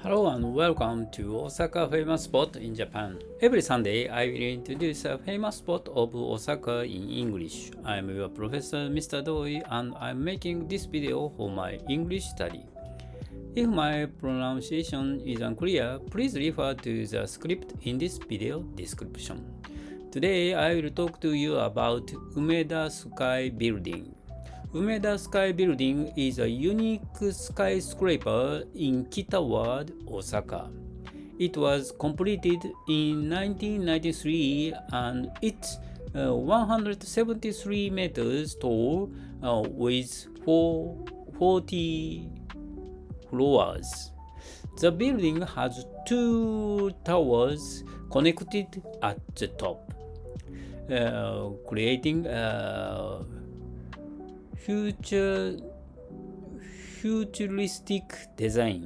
Hello and welcome to Osaka famous spot in Japan. Every Sunday I will introduce a famous spot of Osaka in English. I'm your professor Mr. Doi and I'm making this video for my English study. If my pronunciation is unclear, please refer to the script in this video description. Today I will talk to you about Umeda Sky Building. Umeda Sky Building is a unique skyscraper in Kita Ward, Osaka. It was completed in 1993 and it's 173 meters tall with 40 floors. The building has two towers connected at the top, creating a futuristic design.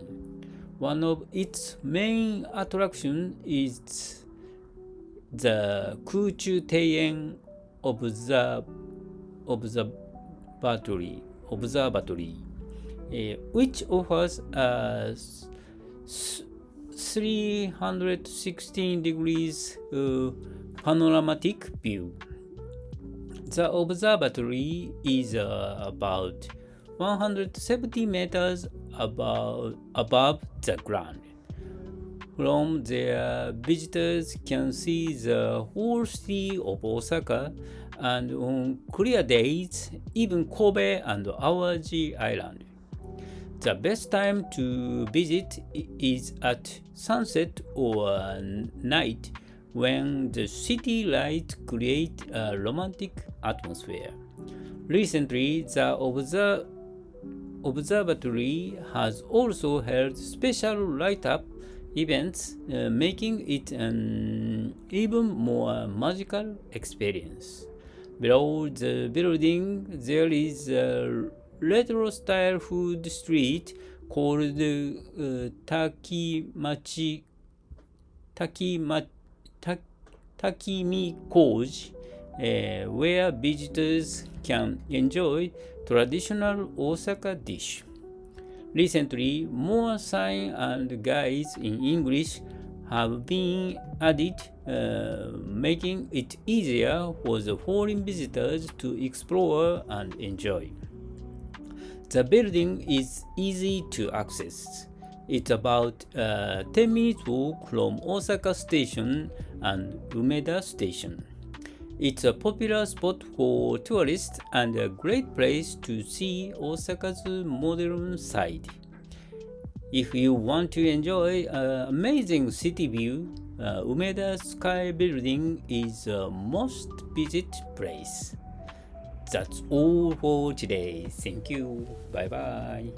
One of its main attractions is the Kuchu Teien Observatory, which offers a 316 degrees panoramic view. The observatory is about 170 meters above the ground. From there, visitors can see the whole city of Osaka and on clear days, even Kobe and Awaji Island. The best time to visit is at sunset or night when the city lights create a romantic atmosphere. Recently, the observatory has also held special light-up events, making it an even more magical experience. Below the building, there is a retro-style food street called Takimi-koji, where visitors can enjoy traditional Osaka dish. Recently, more signs and guides in English have been added, making it easier for the foreign visitors to explore and enjoy. The building is easy to access. It's about 10 minutes walk from Osaka Station and Umeda Station. It's a popular spot for tourists and a great place to see Osaka's modern side. If you want to enjoy an amazing city view, Umeda Sky Building is a must visit place. That's all for today. Thank you. Bye bye.